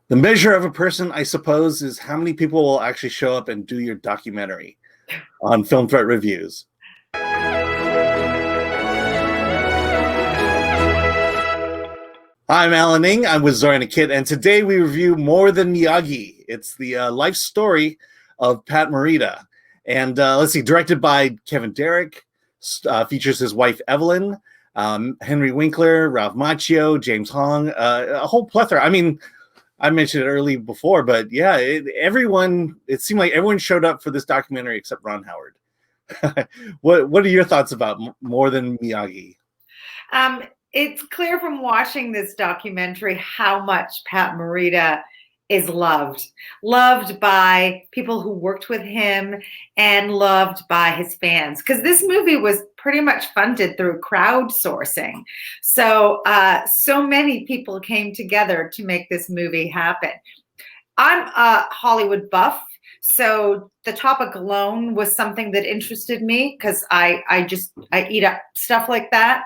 The measure of a person, I suppose, is how many people will actually show up and do your documentary on Film Threat Reviews. I'm Alan Ng. I'm with Zorianna Kit, and today we review More Than Miyagi. It's the life story of Pat Morita. And let's see, directed by Kevin Derrick, features his wife Evelyn, Henry Winkler, Ralph Macchio, James Hong, a whole plethora. I mean, I mentioned it early before, but yeah, it seemed like everyone showed up for this documentary except Ron Howard. What are your thoughts about More Than Miyagi? It's clear from watching this documentary how much Pat Morita is loved by people who worked with him and loved by his fans, because this movie was pretty much funded through crowdsourcing. So many people came together to make this movie happen. I'm a Hollywood buff, so the topic alone was something that interested me because I eat up stuff like that.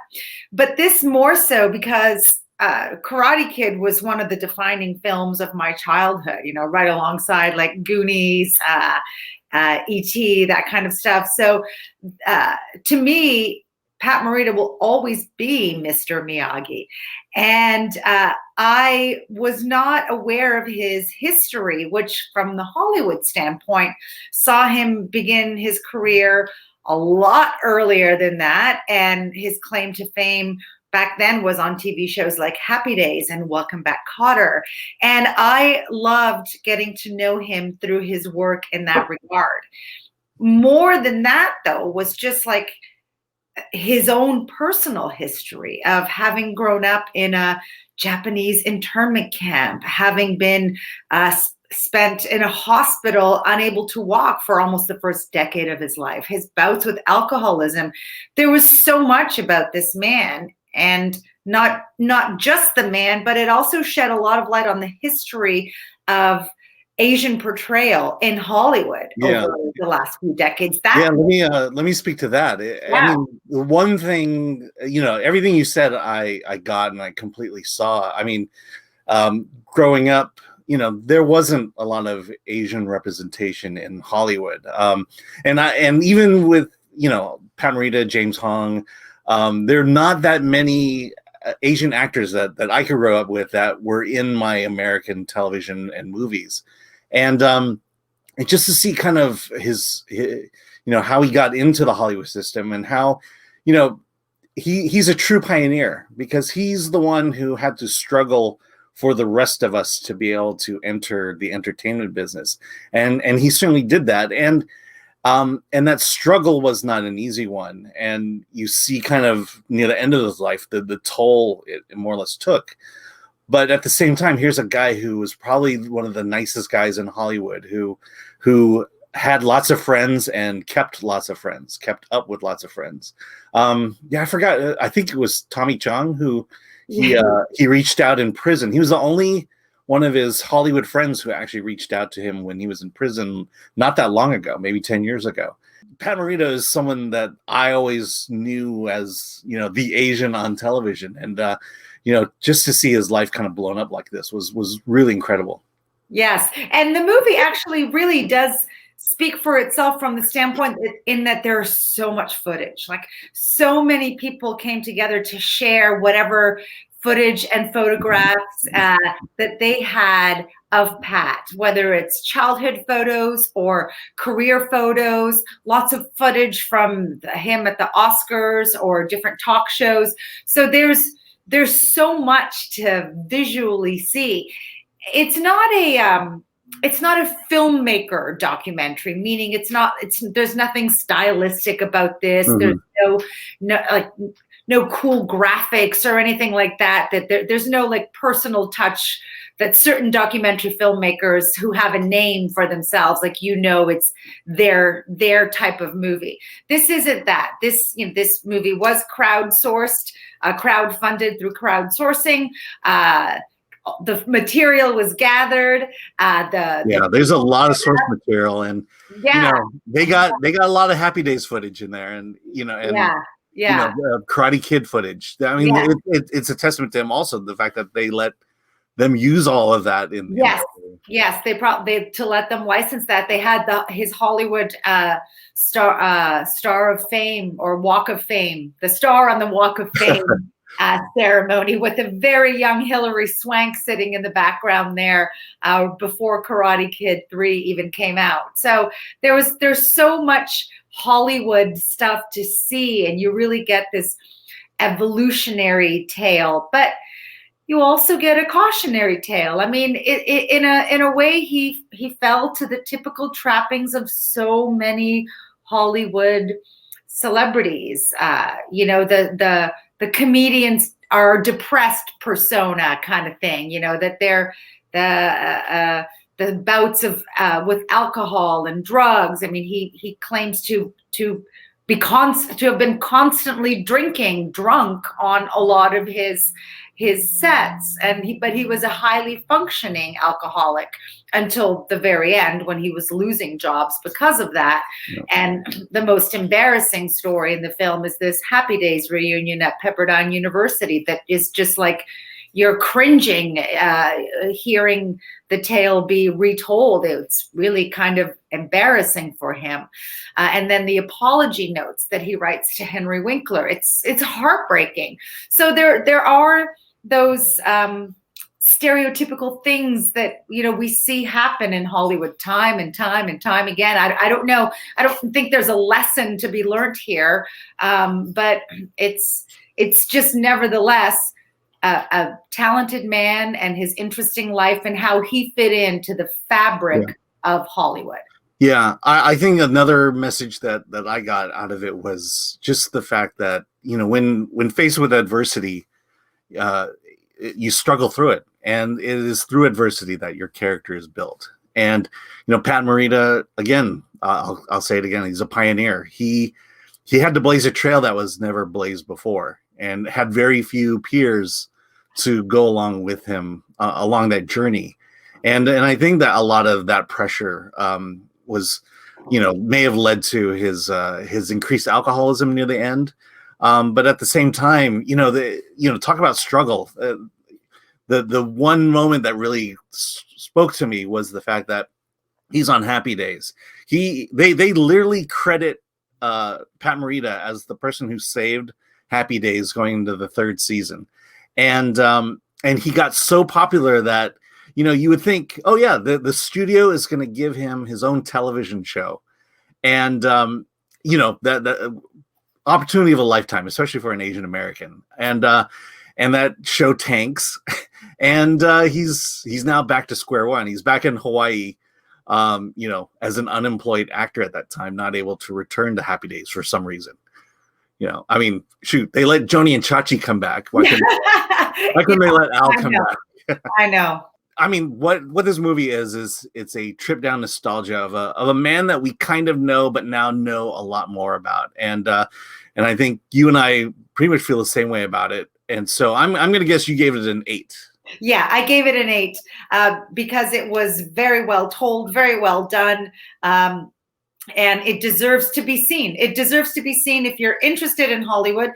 But this more so because Karate Kid was one of the defining films of my childhood, right alongside like Goonies, E.T., that kind of stuff. So to me, Pat Morita will always be Mr. Miyagi. And I was not aware of his history, which from the Hollywood standpoint, saw him begin his career a lot earlier than that. And his claim to fame back then was on TV shows like Happy Days and Welcome Back, Kotter. And I loved getting to know him through his work in that regard. More than that, though, was just like his own personal history of having grown up in a Japanese internment camp, having been spent in a hospital, unable to walk for almost the first decade of his life, his bouts with alcoholism. There was so much about this man, and not just the man, but it also shed a lot of light on the history of Asian portrayal in Hollywood over the last few decades. Let me speak to that. I mean, the one thing, everything you said, I got and I completely saw. I mean, growing up, there wasn't a lot of Asian representation in Hollywood, and even with Pat Morita, James Hong, there are not that many Asian actors that I could grow up with that were in my American television and movies. And just to see kind of his how he got into the Hollywood system and how, he's a true pioneer, because he's the one who had to struggle for the rest of us to be able to enter the entertainment business. And he certainly did that. And that struggle was not an easy one. And you see kind of near the end of his life, the toll it more or less took. But at the same time, here's a guy who was probably one of the nicest guys in Hollywood, who had lots of friends and kept lots of friends, kept up with lots of friends. I forgot. I think it was Tommy Chung who he reached out in prison. He was the only one of his Hollywood friends who actually reached out to him when he was in prison not that long ago, maybe 10 years ago. Pat Morita is someone that I always knew as, the Asian on television. And, just to see his life kind of blown up like this was really incredible. Yes. And the movie actually really does speak for itself from the standpoint in that there's so much footage. Like, so many people came together to share whatever footage and photographs that they had of Pat, whether it's childhood photos or career photos, lots of footage from him at the Oscars or different talk shows. So there's so much to visually see. It's not a filmmaker documentary, meaning there's nothing stylistic about this. Mm-hmm. There's no cool graphics or anything like that. There's no like personal touch that certain documentary filmmakers who have a name for themselves, it's their type of movie. This isn't that. This movie was crowdsourced, crowdfunded through crowdsourcing. The material was gathered. There's a lot of source material, and they got a lot of Happy Days footage in there, and Karate Kid footage. I mean, it's a testament to him also, the fact that they let them use all of that in Yes, they to let them license that. They had his Hollywood Star of Fame or Walk of Fame, the star on the Walk of Fame ceremony with a very young Hilary Swank sitting in the background there before Karate Kid 3 even came out. So there's so much Hollywood stuff to see, and you really get this evolutionary tale, but you also get a cautionary tale. I mean, in a way, he fell to the typical trappings of so many Hollywood celebrities. You know, the comedians are depressed persona kind of thing. You know, that they're the bouts of with alcohol and drugs. I mean, he claims to have been constantly drunk on a lot of his sets, but he was a highly functioning alcoholic until the very end when he was losing jobs because of that. Yeah. And the most embarrassing story in the film is this Happy Days reunion at Pepperdine University that is just like, you're cringing hearing the tale be retold. It's really kind of embarrassing for him. And then the apology notes that he writes to Henry Winkler, it's heartbreaking. So there are those stereotypical things that, you know, we see happen in Hollywood time and time and time again. I don't know. I don't think there's a lesson to be learned here, but it's just nevertheless a talented man and his interesting life and how he fit into the fabric of Hollywood. Yeah, I think another message that I got out of it was just the fact that, you know, when faced with adversity, you struggle through it, and it is through adversity that your character is built. And, you know, Pat Morita, again, I'll say it again, he's a pioneer. He had to blaze a trail that was never blazed before, and had very few peers to go along with him along that journey. And I think that a lot of that pressure was, you know, may have led to his increased alcoholism near the end. But at the same time, talk about struggle. The one moment that really spoke to me was the fact that he's on Happy Days. They literally credit Pat Morita as the person who saved Happy Days going into the third season. And he got so popular that, you know, you would think, oh yeah, the studio is going to give him his own television show. And, that opportunity of a lifetime, especially for an Asian American. And that show tanks. And he's now back to square one. He's back in Hawaii, as an unemployed actor at that time, not able to return to Happy Days for some reason. You know, I mean, shoot, they let Joni and Chachi come back. Why couldn't they let Al come back? I know. I mean, what this movie is it's a trip down nostalgia of a man that we kind of know, but now know a lot more about. And I think you and I pretty much feel the same way about it. And so I'm going to guess you gave it an 8. Yeah, I gave it an 8 because it was very well told, very well done. And it deserves to be seen. It deserves to be seen if you're interested in Hollywood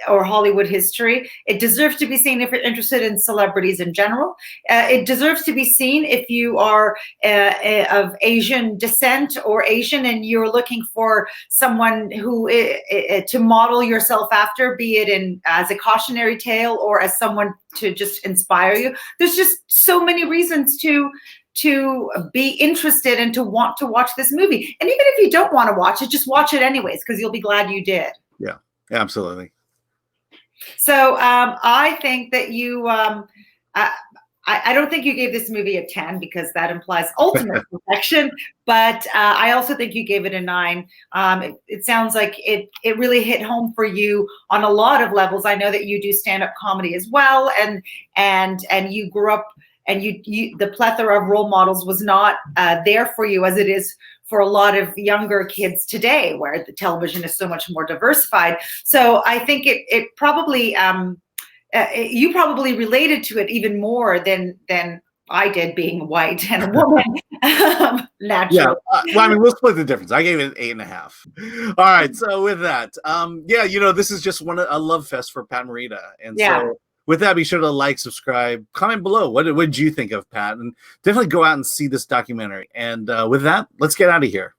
or Hollywood history. It deserves to be seen if you're interested in celebrities in general. It deserves to be seen if you are of Asian descent or Asian and you're looking for someone who to model yourself after, be it as a cautionary tale or as someone to just inspire you. There's just so many reasons to be interested and to want to watch this movie. And even if you don't want to watch it, just watch it anyways, because you'll be glad you did. Yeah, absolutely. So I think that you, I don't think you gave this movie a 10 because that implies ultimate perfection, but I also think you gave it a 9. It sounds like it really hit home for you on a lot of levels. I know that you do stand-up comedy as well, and you grew up, and you the plethora of role models was not there for you as it is for a lot of younger kids today, where the television is so much more diversified. So I think it probably you probably related to it even more than I did, being white and a woman. Naturally. Yeah, well, I mean, we'll split the difference. I gave it an 8.5. All right, so with that, this is just a love fest for Pat Morita, and so with that, be sure to like, subscribe, comment below. What did you think of, Pat? And definitely go out and see this documentary. And with that, let's get out of here.